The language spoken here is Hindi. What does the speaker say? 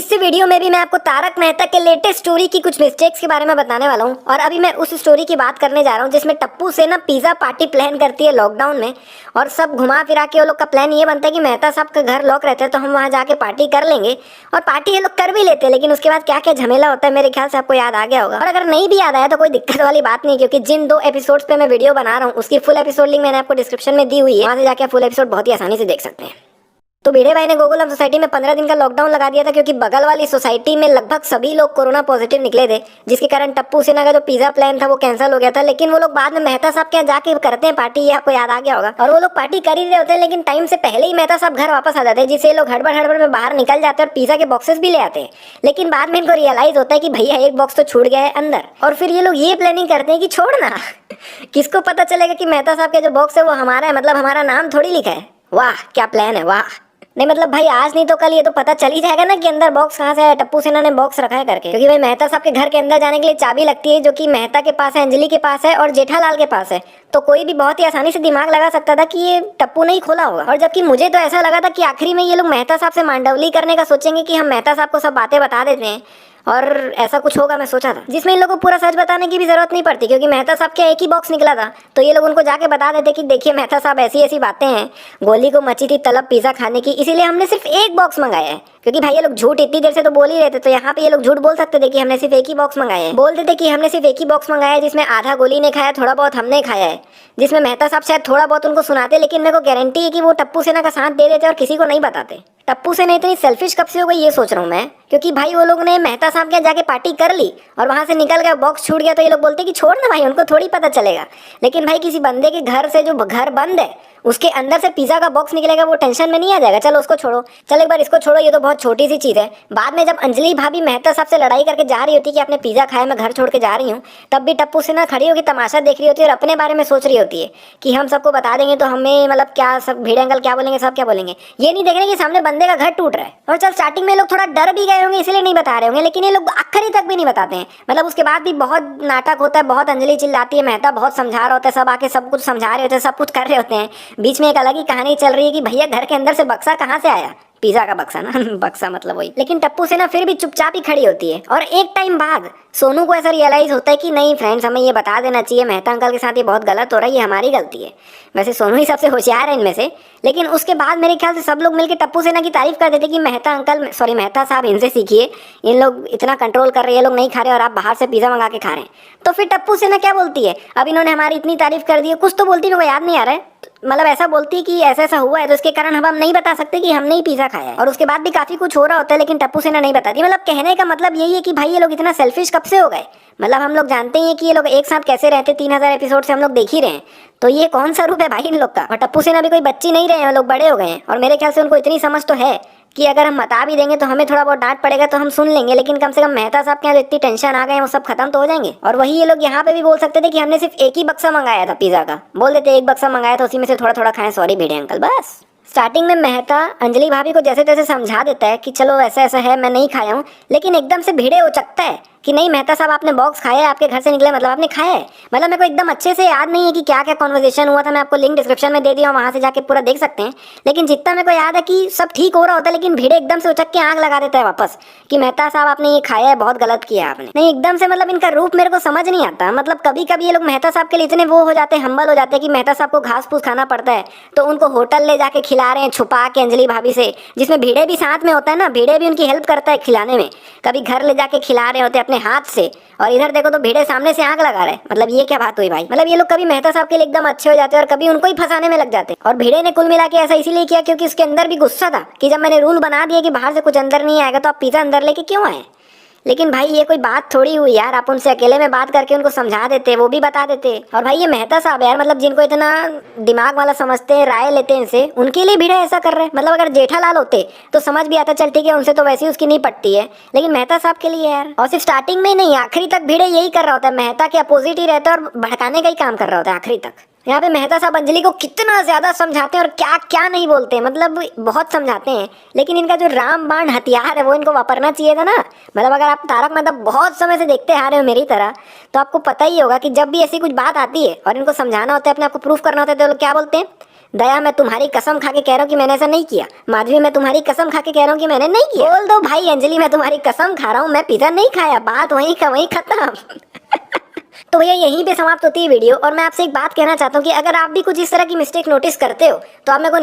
इस वीडियो में भी मैं आपको तारक मेहता के लेटेस्ट स्टोरी की कुछ मिस्टेक्स के बारे में बताने वाला हूँ। और अभी मैं उस स्टोरी की बात करने जा रहा हूँ जिसमें टप्पू से ना पिज्जा पार्टी प्लान करती है लॉकडाउन में। और सब घुमा फिरा के वो लोग का प्लान ये बनता है कि मेहता साहब का घर लॉक रहता है तो हम वहाँ जाके पार्टी कर लेंगे। और पार्टी ये लोग कर भी लेते हैं, लेकिन उसके बाद क्या क्या झमेला होता है मेरे ख्याल से आपको याद आ गया होगा। और अगर नहीं भी याद आया तो कोई दिक्कत वाली बात नहीं, क्योंकि जिन 2 एपिसोड्स पे मैं वीडियो बना रहा हूँ उसकी फुल एपिसोड लिंक मैंने आपको डिस्क्रिप्शन में दी हुई है, वहाँ से जाके फुल एपिसोड बहुत ही आसानी से देख सकते हैं। तो भिड़े भाई ने गोकुलम सोसाइटी में 15 दिन का लॉकडाउन लगा दिया था, क्योंकि बगल वाली सोसाइटी में लगभग सभी लोग कोरोना पॉजिटिव निकले थे, जिसके कारण टप्पू सिन्हा का जो पिज्जा प्लान था वो कैंसिल हो गया था। लेकिन वो लोग बाद में मेहता साहब के यहाँ जाके करते हैं पार्टी, ये आपको याद आ गया होगा। और वो लोग पार्टी कर ही रहे होते हैं, लेकिन टाइम से पहले ही मेहता साहब घर वापस आ जाते हैं, जिससे लोग हड़बड़ हड़बड़ में बाहर निकल जाते हैं और पिज्जा के बॉक्सेस भी ले आते हैं। लेकिन बाद में इनको रियलाइज होता है कि भैया एक बॉक्स तो छूट गया है अंदर। और फिर ये लोग ये प्लानिंग करते हैं कि छोड़ना किसको पता चलेगा कि मेहता साहब का जो बॉक्स है वो हमारा है, मतलब हमारा नाम थोड़ी लिखा है। वाह क्या प्लान है, वाह। नहीं मतलब भाई आज नहीं तो कल ये तो पता चल ही जाएगा ना कि अंदर बॉक्स कहाँ से है, टप्पू सिन्हा ने बॉक्स रखा है करके। क्योंकि भाई मेहता साहब के घर के अंदर जाने के लिए चाबी लगती है, जो कि मेहता के पास है, अंजलि के पास है और जेठालाल के पास है। तो कोई भी बहुत ही आसानी से दिमाग लगा सकता था कि ये टप्पू ने ही खोला होगा। और जबकि मुझे तो ऐसा लगा था कि आखिरी में ये लोग मेहता साहब से मांडवली करने का सोचेंगे कि हम मेहता साहब को सब बातें बता देते हैं, और ऐसा कुछ होगा मैं सोचा था, जिसमें इन लोगों को पूरा सच बताने की भी जरूरत नहीं पड़ती, क्योंकि मेहता साहब के एक ही बॉक्स निकला था। तो ये लोग उनको जाके बता देते कि देखिए मेहता साहब ऐसी ऐसी बातें हैं, गोली को मची थी तलब पिज्जा खाने की, इसीलिए हमने सिर्फ एक बॉक्स मंगाया है। क्योंकि भाई ये लोग झूठ इतनी देर से तो बोल ही रहे थे, तो यहाँ पे ये लोग झूठ बोल सकते थे कि हमने सिर्फ एक ही बॉक्स मंगाया है। बोल देते कि हमने सिर्फ एक ही बॉक्स मंगाया है, जिसमें आधा गोली ने खाया, थोड़ा बहुत हमने खाया है। जिसमें मेहता साहब शायद थोड़ा बहुत उनको सुनाते, लेकिन मेरे को गारंटी है कि वो टप्पू सेना का साथ दे देते और किसी को नहीं बताते। टप्पू सेना इतनी सेल्फिश कब से हो गई ये सोच रहा हूँ मैं, क्योंकि भाई वो लोग ने मेहता साहब के जाके पार्टी कर ली और वहां से निकल गए, बॉक्स छूट गया, तो ये लोग बोलते कि छोड़ ना भाई, उनको थोड़ी पता चलेगा। लेकिन भाई किसी बंदे के घर से, जो घर बंद है, उसके अंदर से पिज्जा का बॉक्स निकलेगा, वो टेंशन में नहीं आ जाएगा। चलो उसको छोड़ो, चलो एक बार इसको छोड़ो, ये तो बहुत छोटी सी चीज है। बाद में जब अंजलि भाभी मेहता साहब से लड़ाई करके जा रही होती कि आपने पिज्जा खाया, मैं घर छोड़ के जा रही हूँ, तब भी टप्पू सिन्हा खड़ी होकर तमाशा देख रही होती है और अपने बारे में सोच रही होती है कि हम सबको बता देंगे तो हमें मतलब क्या, सब भिड़े अंकल क्या बोलेंगे, सब क्या बोलेंगे। ये नहीं देख रहे कि सामने बंदे का घर टूट रहा है। और चल स्टार्टिंग में लोग थोड़ा डर भी गए होंगे इसलिए नहीं बता रहे होंगे, लेकिन ये लोग आखिरी तक भी नहीं बताते हैं। मतलब उसके बाद भी बहुत नाटक होता है, बहुत अंजलि चिल्लाती है, मेहता बहुत समझा रहा होता है, सब आके सब कुछ समझा रहे होते हैं, सब कुछ कर रहे होते हैं। बीच में एक अलग ही कहानी चल रही है कि भैया घर के अंदर से बक्सा कहाँ से आया, पिज्जा का बक्सा ना बक्सा मतलब वही। लेकिन टप्पू सेना फिर भी चुपचाप ही खड़ी होती है। और एक टाइम बाद सोनू को ऐसा रियलाइज होता है कि नहीं फ्रेंड्स, हमें ये बता देना चाहिए, मेहता अंकल के साथ ये बहुत गलत हो रहा है, ये हमारी गलती है। वैसे सोनू ही सबसे होशियार है इनमें से। लेकिन उसके बाद मेरे ख्याल से सब लोग मिलकर टप्पू सेना की तारीफ कर देते कि मेहता अंकल, सॉरी मेहता साहब, इनसे सीखिए, इन लोग इतना कंट्रोल कर रहे हैं, ये लोग नहीं खा रहे और आप बाहर से पिज्जा मंगा के खा रहे हैं। तो फिर टप्पू सेना क्या बोलती है, अब इन्होंने हमारी इतनी तारीफ कर दी है, कुछ तो बोलती है, मेरे को याद नहीं आ रहा है, मतलब ऐसा बोलती है कि ऐसा ऐसा हुआ है, तो इसके कारण हम नहीं बता सकते कि हमने ही पिज्जा खाया है। और उसके बाद भी काफी कुछ हो रहा होता है, लेकिन टप्पू सेना नहीं बताती। मतलब कहने का मतलब यही है कि भाई ये लोग इतना सेल्फिश कब से हो गए। मतलब हम लोग जानते हैं कि ये लोग एक साथ कैसे रहते, 3000 एपिसोड से हम लोग देख ही रहे हैं, तो ये कौन सा रूप है भाई इन लोग का। और टप्पू सेना भी कोई बच्ची नहीं रहे हैं, लोग बड़े हो गए हैं। और मेरे ख्याल से उनको इतनी समझ तो है कि अगर हम बता भी देंगे तो हमें थोड़ा बहुत डांट पड़ेगा तो हम सुन लेंगे, लेकिन कम से कम मेहता साहब के यहाँ इतनी टेंशन आ गए हैं वो सब खत्म तो हो जाएंगे। और वही ये लोग यहाँ पे भी बोल सकते थे कि हमने सिर्फ एक ही बक्सा मंगाया था पिज्जा का, बोल देते एक बक्सा मंगाया था, उसी में से थोड़ा थोड़ा खाएं, सॉरी भिड़े अंकल, बस। स्टार्टिंग में मेहता अंजलि भाभी को जैसे तैसे समझा देता है कि चलो ऐसा ऐसा है, मैं नहीं खाया हूँ, लेकिन एकदम से भिड़े उचकता है कि नहीं मेहता साहब आपने बॉक्स खाया है, आपके घर से निकले मतलब आपने खाया है। मतलब मेरे को एकदम अच्छे से याद नहीं है कि क्या क्या कॉन्वर्सेशन हुआ था, मैं आपको लिंक डिस्क्रिप्शन में दे दिया, वहाँ से जाके पूरा देख सकते हैं। लेकिन जितना मेरे को याद है कि सब ठीक हो रहा होता है, लेकिन भिड़े एकदम से उचक के आग लगा देता है वापस कि मेहता साहब आपने ये खाया है, बहुत गलत किया आपने। नहीं एकदम से मतलब इनका रूप मेरे को समझ नहीं आता। मतलब कभी कभी ये लोग मेहता साहब के लिए इतने वो हो जाते हैं, हम्बल हो जाते हैं कि मेहता साहब को घास फूस खाना पड़ता है तो उनको होटल ले जाके खिला रहे हैं छुपा के अंजलि भाभी से, जिसमें भिड़े भी साथ में होता है ना, भिड़े भी उनकी हेल्प करता है खिलाने में। कभी घर ले जाके खिला रहे होते अपने हाथ से, और इधर देखो तो भिड़े सामने से आग लगा रहे। मतलब ये क्या बात हुई भाई। मतलब ये लोग कभी मेहता साहब के लिए एकदम अच्छे हो जाते हैं और कभी उनको ही फंसाने में लग जाते हैं। और भिड़े ने कुल मिला के ऐसा इसीलिए किया क्योंकि उसके अंदर भी गुस्सा था कि जब मैंने रूल बना दिया कि बाहर से कुछ अंदर नहीं आएगा तो आप पिज्जा अंदर लेके क्यों आए। लेकिन भाई ये कोई बात थोड़ी हुई यार, आप उनसे अकेले में बात करके उनको समझा देते, वो भी बता देते। और भाई ये मेहता साहब यार, मतलब जिनको इतना दिमाग वाला समझते हैं, राय लेते हैं इनसे, उनके लिए भिड़े ऐसा कर रहे हैं। मतलब अगर जेठालाल होते तो समझ भी आता, चल ठीक है उनसे तो वैसे ही उसकी नहीं पटती है, लेकिन मेहता साहब के लिए यार। और सिर्फ स्टार्टिंग में ही नहीं, आखिरी तक भिड़े यही कर रहा होता है, मेहता के अपोजिट ही रहता है और भड़काने का ही काम कर रहा होता है आखिरी तक। यहाँ पे मेहता साहब अंजलि को कितना ज्यादा समझाते हैं और क्या क्या नहीं बोलते हैं, मतलब बहुत समझाते हैं। लेकिन इनका जो रामबाण हथियार है वो इनको वापरना चाहिए था ना। मतलब अगर आप तारक मेहता बहुत समय से देखते आ रहे हो मेरी तरह, तो आपको पता ही होगा कि जब भी ऐसी कुछ बात आती है और इनको समझाना होता है, अपने आपको प्रूफ करना होता है, तो लोग क्या बोलते हैं, दया, मैं तुम्हारी कसम खा के कह रहा हूँ कि मैंने ऐसा नहीं किया। माधवी, मैं तुम्हारी कसम खा के कह रहा हूँ कि मैंने नहीं किया। बोल दो भाई अंजलि, मैं तुम्हारी कसम खा रहा हूँ, मैं पिज्जा नहीं खाया। बात वहीं का वहीं खत्म। तो भैया यहीं पे समाप्त होती है वीडियो। और मैं आपसे एक बात कहना चाहता हूँ कि अगर आप भी कुछ इस तरह की मिस्टेक नोटिस करते हो तो आप मेरे को